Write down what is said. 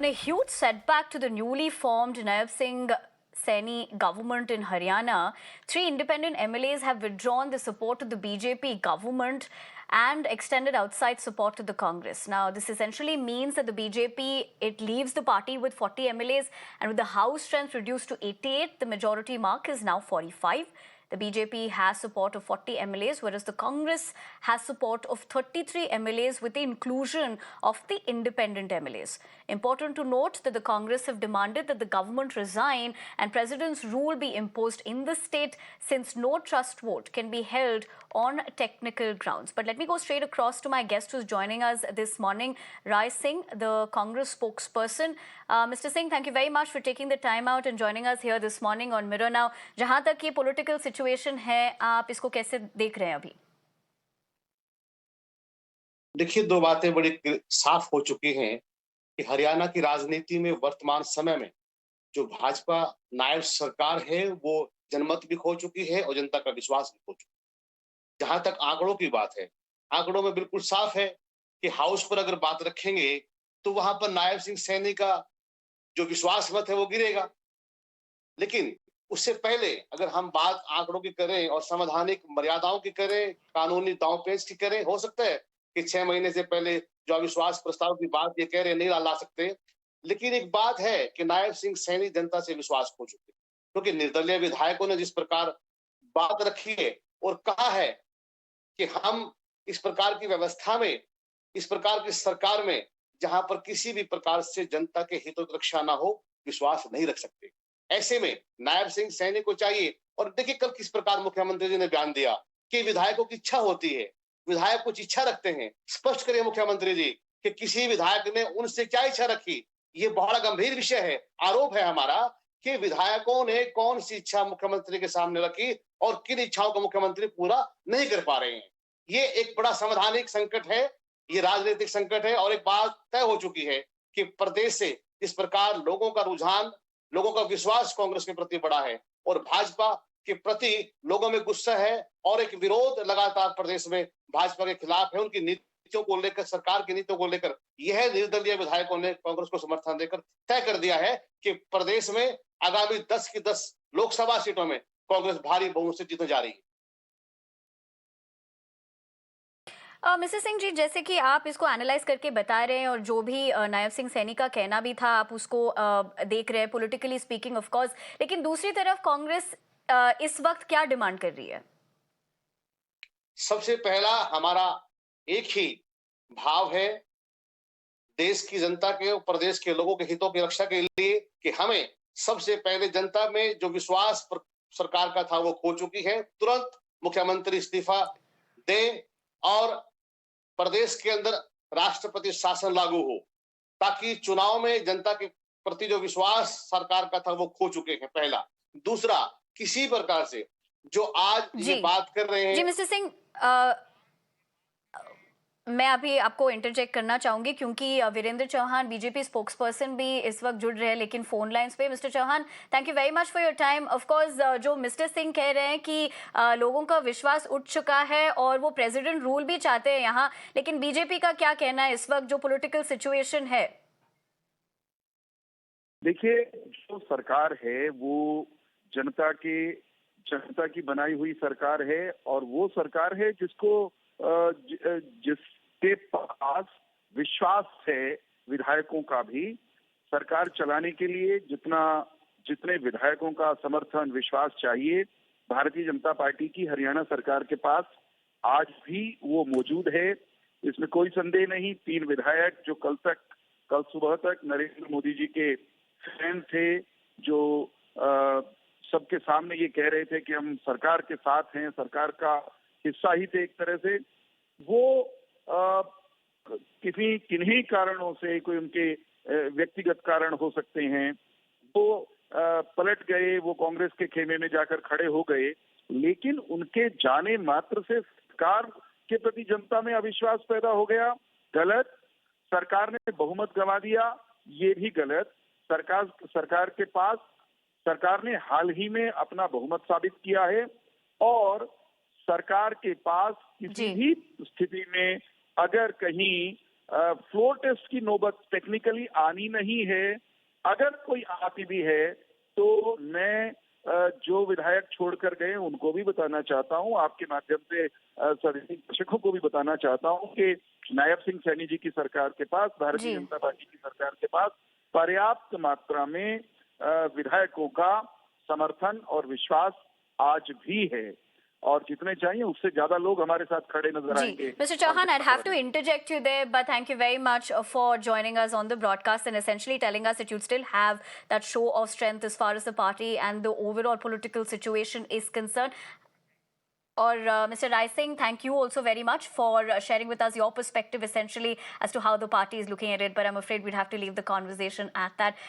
A huge setback to the newly formed Nayaab Singh Saini government in Haryana. Three independent MLAs have withdrawn the support to the BJP government and extended outside support to the Congress. Now, this essentially means that the BJP, it leaves the party with 40 MLAs, and with the House strength reduced to 88, the majority mark is now 45. The BJP has support of 40 MLAs, whereas the Congress has support of 33 MLAs with the inclusion of the independent MLAs. Important to note that the Congress have demanded that the government resign and President's rule be imposed in the state, since no trust vote can be held on technical grounds. But let me go straight across to my guest who's joining us this morning, Rai Singh, the Congress spokesperson. Mr. Singh, thank you very much for taking the time out and joining us here this morning on Mirror Now. जहां तक ये political situation है, आप इसको कैसे देख रहे हैं अभी? देखिए, दो बातें बड़ी साफ हो चुकी हैं कि हरियाणा की राजनीति में वर्तमान समय में जो भाजपा नायब सरकार है वो जनमत भी खो चुकी है और जनता का विश्वास भी खो चुका है। जहां तक आंकड़ों की बात है, आंकड़ों में बिल्कुल साफ है कि हाउस पर अगर बात रखेंगे तो वहां पर नायब सिंह सैनी का जो विश्वास मत है वो गिरेगा। लेकिन उससे पहले अगर हम बात आंकड़ों की करें और संवैधानिक मर्यादाओं की करें, कानूनी दांवपेच की करें, हो सकता है कि 6 महीने से पहले जो अविश्वास प्रस्ताव की बात ये कह रहे नहीं ला सकते। लेकिन एक बात है कि नायब सिंह सैनी जनता से विश्वास खो चुके, क्योंकि निर्दलीय विधायकों ने जिस प्रकार बात रखी है और कहा है कि हम इस प्रकार की व्यवस्था में, इस प्रकार की सरकार में जहां पर किसी भी प्रकार से जनता के हितों की रक्षा ना हो, विश्वास नहीं रख सकते। ऐसे में नायब सिंह सैनी को चाहिए, और देखिए कल किस प्रकार मुख्यमंत्री जी ने बयान दिया कि विधायकों की इच्छा होती है, विधायक कुछ इच्छा रखते हैं। स्पष्ट करिए मुख्यमंत्री जी कि किसी विधायक ने उनसे क्या इच्छा रखी। ये बड़ा गंभीर विषय है। आरोप है हमारा कि विधायकों ने कौन सी इच्छा मुख्यमंत्री के सामने रखी और किन इच्छाओं को मुख्यमंत्री पूरा नहीं कर पा रहे हैं। ये एक बड़ा संवैधानिक संकट है, ये राजनीतिक संकट है, और एक बात तय हो चुकी है कि प्रदेश से इस प्रकार लोगों का रुझान, लोगों का विश्वास कांग्रेस के प्रति बढ़ा है और भाजपा के प्रति लोगों में गुस्सा है, और एक विरोध लगातार प्रदेश में भाजपा के खिलाफ है। उनकी नीतियों को लेकर, सरकार की नीतियों को लेकर यह निर्दलीय विधायकों ने कांग्रेस को समर्थन देकर तय कर दिया है कि प्रदेश में आगामी 10 की 10 लोकसभा सीटों में कांग्रेस भारी बहुमत से जीतने जा रही है। मिस्टर सिंह जी, जैसे कि आप इसको एनालाइज करके बता रहे हैं और जो भी नायब सिंह सैनी का कहना भी था, आप उसको देख रहे हैं पॉलिटिकली स्पीकिंग ऑफ कोर्स, लेकिन दूसरी तरफ कांग्रेस इस वक्त क्या डिमांड कर रही है? सबसे पहला हमारा एक ही भाव है, देश की जनता के और प्रदेश के लोगों के हितों की रक्षा के लिए, कि हमें सबसे पहले जनता में जो विश्वास सरकार का था वो खो चुकी है। तुरंत मुख्यमंत्री इस्तीफा दें और प्रदेश के अंदर राष्ट्रपति शासन लागू हो, ताकि चुनाव में जनता के प्रति जो विश्वास सरकार का था वो खो चुके हैं, पहला। दूसरा, किसी प्रकार से जो आज ये बात कर रहे हैं। जी मिस्टर सिंह, मैं अभी आपको इंटरजेक्ट करना चाहूंगी क्योंकि वीरेंद्र चौहान बीजेपी स्पोक्सपर्सन भी इस वक्त जुड़ रहे हैं, लेकिन फोन लाइंस पे। Mister Chauhan, thank you very much for your time. Of course जो मिस्टर सिंह कह रहे हैं कि लोगों का विश्वास उठ चुका है और वो प्रेसिडेंट रूल भी चाहते हैं यहाँ, लेकिन बीजेपी का क्या कहना है इस वक्त जो पॉलिटिकल सिचुएशन है? देखिए, जो सरकार है वो जनता की बनाई हुई सरकार है, और वो सरकार है जिसके पास विश्वास है विधायकों का भी। सरकार चलाने के लिए जितने विधायकों का समर्थन, विश्वास चाहिए, भारतीय जनता पार्टी की हरियाणा सरकार के पास आज भी वो मौजूद है। इसमें कोई संदेह नहीं। 3 विधायक जो कल सुबह तक नरेंद्र मोदी जी के फैन थे, जो सबके सामने ये कह रहे थे कि हम सरकार के साथ हैं, सरकार का हिस्सा ही थे एक तरह से, वो किन्हीं कारणों से, कोई उनके व्यक्तिगत कारण हो सकते हैं, वो पलट गए, वो कांग्रेस के खेमे में जाकर खड़े हो गए। लेकिन उनके जाने मात्र से सरकार के प्रति जनता में अविश्वास पैदा हो गया। गलत। सरकार ने बहुमत गंवा दिया, ये भी गलत। सरकार ने हाल ही में अपना बहुमत साबित किया है, और सरकार के पास किसी भी स्थिति में अगर कहीं फ्लोर टेस्ट की नौबत टेक्निकली आनी नहीं है। अगर कोई आती भी है तो मैं जो विधायक छोड़कर गए उनको भी बताना चाहता हूं, आपके माध्यम से सभी दर्शकों को भी बताना चाहता हूं कि नायब सिंह सैनी जी की सरकार के पास, भारतीय जी। जनता पार्टी की सरकार के पास पर्याप्त मात्रा में विधायकों का समर्थन और विश्वास आज भी है, और जितने चाहिए उससे ज्यादा लोग हमारे साथ खड़े नजर Ji. आएंगे। Mr. Chauhan, I'd have to interject you there, but thank you very much for joining us on the broadcast and essentially telling us that you still have that show of strength as far as the party and the overall political situation is concerned. Or Mr. Rai Singh, thank you also very much for sharing with us your perspective essentially as to how the party is looking at it, but I'm afraid we'd have to leave the conversation at that.